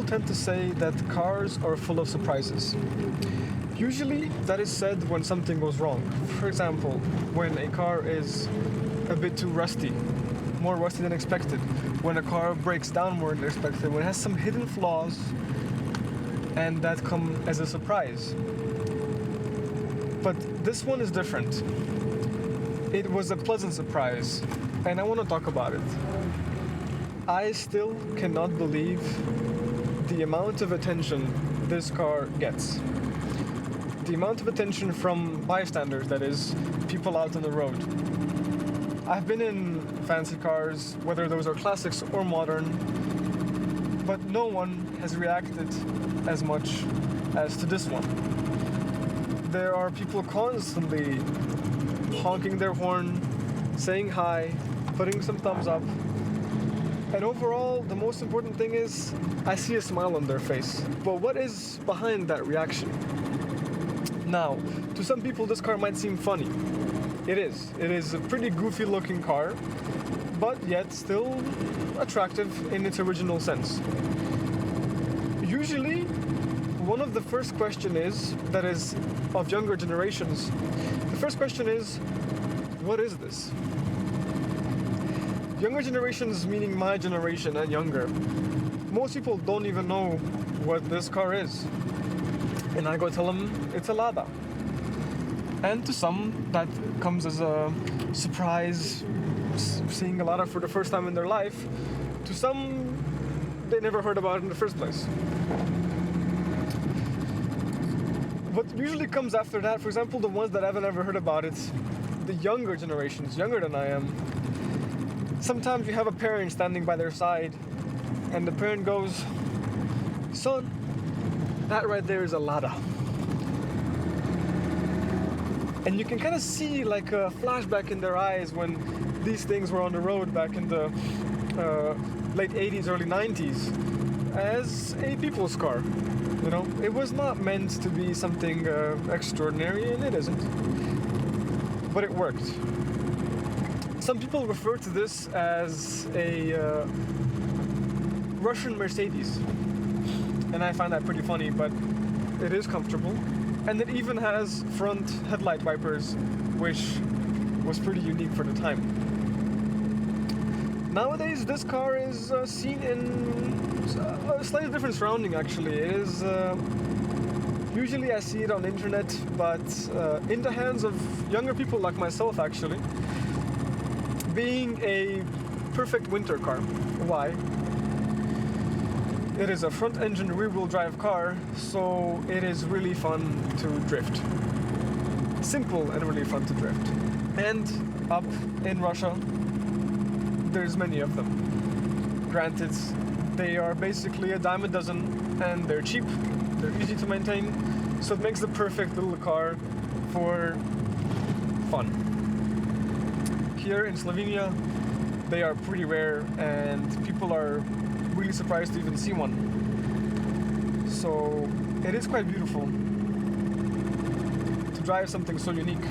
tend to say that cars are full of surprises. Usually, that is said when something goes wrong. For example, when a car is a bit too rusty, more rusty than expected, when a car breaks down more than expected, when it has some hidden flaws, and that come as a surprise. But this one is different. It was a pleasant surprise, and I want to talk about it. I still cannot believe the amount of attention this car gets. The amount of attention from bystanders, that is, people out on the road. I've been in fancy cars, whether those are classics or modern, but no one has reacted as much as to this one. There are people constantly honking their horn, saying hi, putting some thumbs up, and overall, the most important thing is, I see a smile on their face. But what is behind that reaction? Now, to some people this car might seem funny. It is. It is a pretty goofy looking car, but yet still attractive in its original sense. Usually, one of the first question is, that is, of younger generations, the first question is, what is this? Younger generations, meaning my generation and younger, most people don't even know what this car is. And I go tell them it's a Lada. And to some, that comes as a surprise, seeing a Lada for the first time in their life. To some, they never heard about it in the first place. What usually comes after that, for example, the ones that haven't ever heard about it, the younger generations, younger than I am, sometimes you have a parent standing by their side, and the parent goes, "Son, that right there is a Lada." And you can kind of see like a flashback in their eyes when these things were on the road back in the late 80s, early 90s, as a people's car. You know, it was not meant to be something extraordinary, and it isn't. But it worked. Some people refer to this as a Russian Mercedes. And I find that pretty funny, but it is comfortable. And it even has front headlight wipers, which was pretty unique for the time. Nowadays, this car is seen in a slightly different surrounding, actually. It is, usually I see it on the internet, but in the hands of younger people like myself, actually, being a perfect winter car. Why? It is a front-engine, rear-wheel drive car, so it is really fun to drift. Simple and really fun to drift. And up in Russia, there's many of them. Granted, they are basically a dime a dozen, and they're cheap, they're easy to maintain, so it makes the perfect little car for fun. Here in Slovenia, they are pretty rare, and people are really surprised to even see one. So it is quite beautiful to drive something so unique.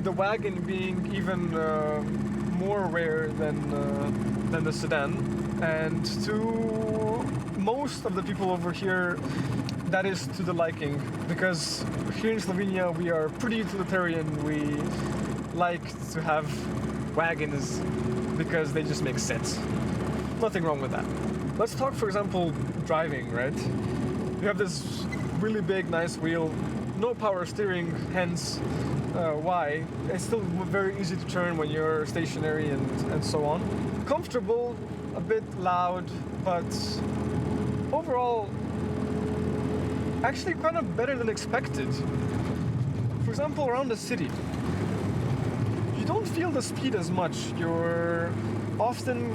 The wagon being even more rare than the sedan, and to most of the people over here, that is to the liking, because here in Slovenia we are pretty utilitarian. We like to have wagons because they just make sense. Nothing wrong with that. Let's talk, for example, driving, right? You have this really big, nice wheel, no power steering, hence why. It's still very easy to turn when you're stationary and so on. Comfortable, a bit loud, but overall, actually kind of better than expected. For example, around the city, you don't feel the speed as much. You're often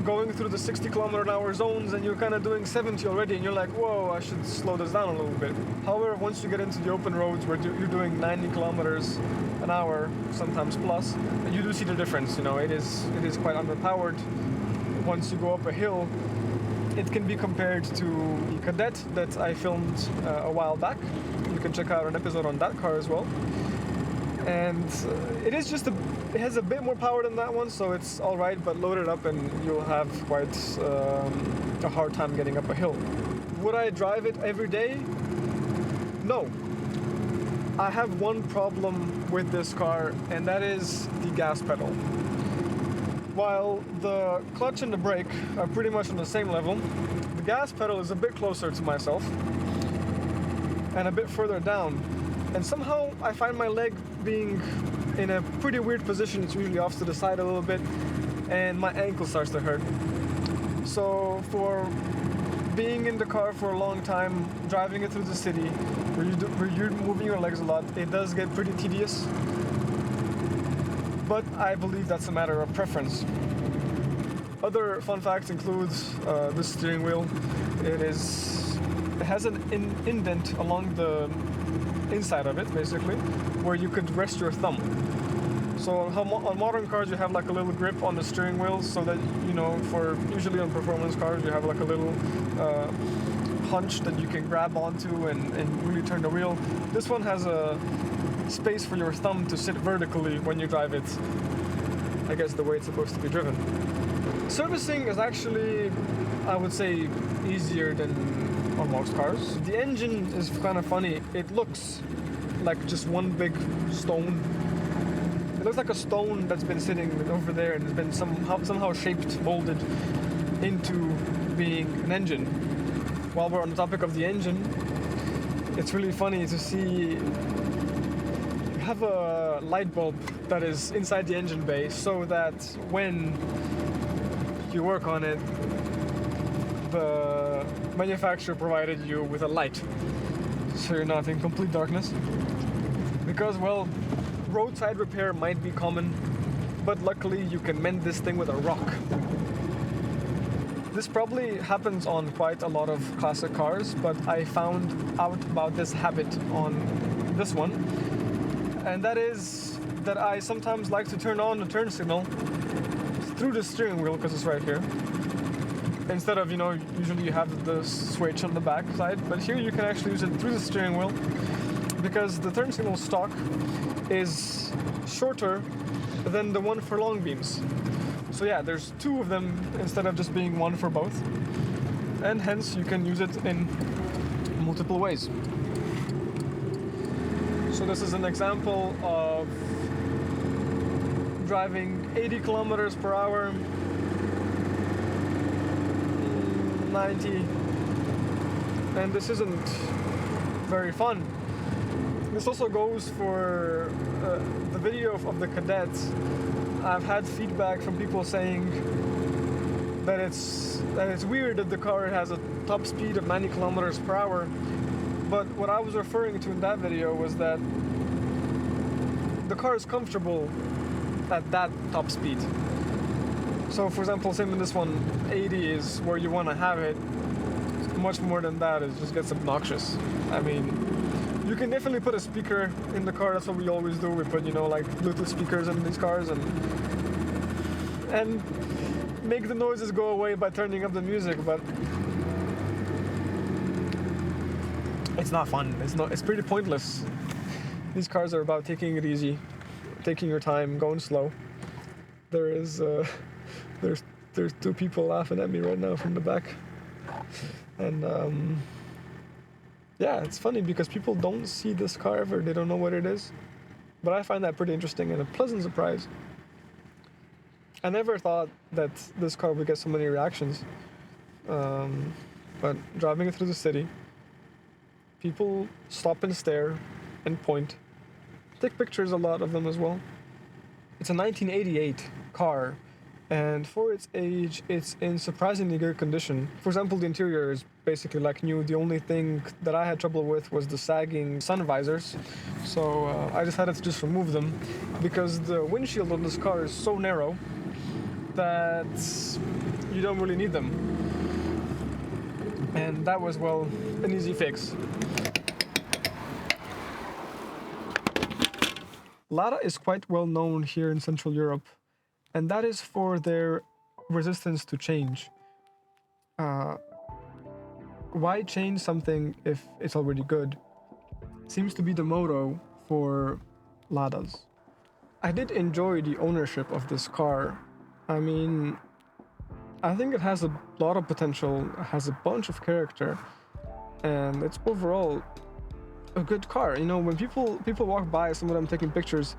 going through the 60km/h zones and you're kind of doing 70 already, and you're like, whoa, I should slow this down a little bit. However, once you get into the open roads where you're doing 90km/h, sometimes plus, and you do see the difference. You know, it is quite underpowered. Once you go up a hill, it can be compared to the Cadet that I filmed a while back. You can check out an episode on that car as well. And it is just a It has a bit more power than that one, so it's all right, but load it up and you'll have quite a hard time getting up a hill. Would I drive it every day? No. I have one problem with this car, and that is the gas pedal. While the clutch and the brake are pretty much on the same level, the gas pedal is a bit closer to myself and a bit further down. And somehow I find my leg being in a pretty weird position. It's usually off to the side a little bit, and my ankle starts to hurt. So for being in the car for a long time, driving it through the city, where you're moving your legs a lot, it does get pretty tedious. But I believe that's a matter of preference. Other fun facts include the steering wheel. It has an indent along the inside of it, basically, where you could rest your thumb. So on modern cars, you have like a little grip on the steering wheel, so that, you know, for usually on performance cars, you have like a little hunch that you can grab onto and really turn the wheel. This one has a space for your thumb to sit vertically when you drive it. I guess the way it's supposed to be driven. Servicing is actually, I would say, easier than on most cars. The engine is kind of funny. It looks like just one big stone. It looks like a stone that's been sitting over there and has been somehow shaped, molded into being an engine. While we're on the topic of the engine, it's really funny to see you have a light bulb that is inside the engine bay, so that when you work on it, the manufacturer provided you with a light, so you're not in complete darkness. Because, well, roadside repair might be common, but luckily you can mend this thing with a rock. This probably happens on quite a lot of classic cars, but I found out about this habit on this one, and that is that I sometimes like to turn on the turn signal through the steering wheel, because it's right here, instead of, you know, usually you have the switch on the back side, but here you can actually use it through the steering wheel, because the turn signal stock is shorter than the one for long beams. So yeah, there's two of them instead of just being one for both, and hence you can use it in multiple ways. So this is an example of driving 80 kilometers per hour, 90, and this isn't very fun. This also goes for the video of the cadets. I've had feedback from people saying that it's weird that the car has a top speed of 90 kilometers per hour, but what I was referring to in that video was that the car is comfortable at that top speed. So for example, same in this one, 80 is where you want to have it. Much more than that, it just gets obnoxious. I mean, you can definitely put a speaker in the car. That's what we always do. We put, you know, like Bluetooth speakers in these cars and make the noises go away by turning up the music, but it's not fun. It's pretty pointless. These cars are about taking it easy, taking your time, going slow. There's two people laughing at me right now from the back, and yeah, it's funny because people don't see this car ever. They don't know what it is, but I find that pretty interesting and a pleasant surprise. I never thought that this car would get so many reactions, but driving it through the city, people stop and stare and point. Take pictures, a lot of them as well. It's a 1988 car, and for its age, it's in surprisingly good condition. For example, the interior is basically like new. The only thing that I had trouble with was the sagging sun visors, so I decided to just remove them, because the windshield on this car is so narrow that you don't really need them. And that was, well, an easy fix. Lada is quite well known here in Central Europe, and that is for their resistance to change. Why change something if it's already good? Seems to be the motto for Ladas. I did enjoy the ownership of this car. I mean, I think it has a lot of potential, it has a bunch of character, and it's overall a good car. You know, when people walk by, some of them taking pictures,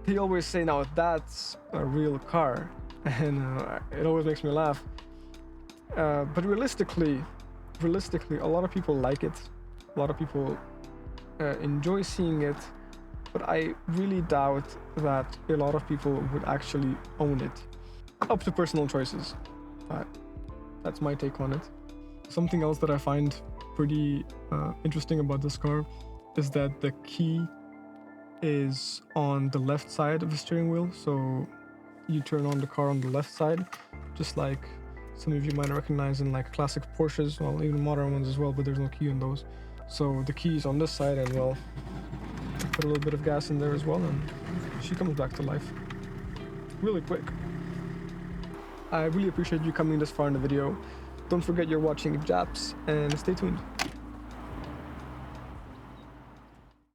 they always say, now that's a real car, and it always makes me laugh. But realistically, a lot of people like it. A lot of people enjoy seeing it, but I really doubt that a lot of people would actually own it. Up to personal choices. That's my take on it. Something else that I find pretty interesting about this car is that the key is on the left side of the steering wheel, so you turn on the car on the left side, just like some of you might recognize in like classic Porsches, well, even modern ones as well, but there's no key on those. So the key is on this side, and well, put a little bit of gas in there as well, and she comes back to life really quick. I really appreciate you coming this far in the video. Don't forget you're watching Japs, and stay tuned.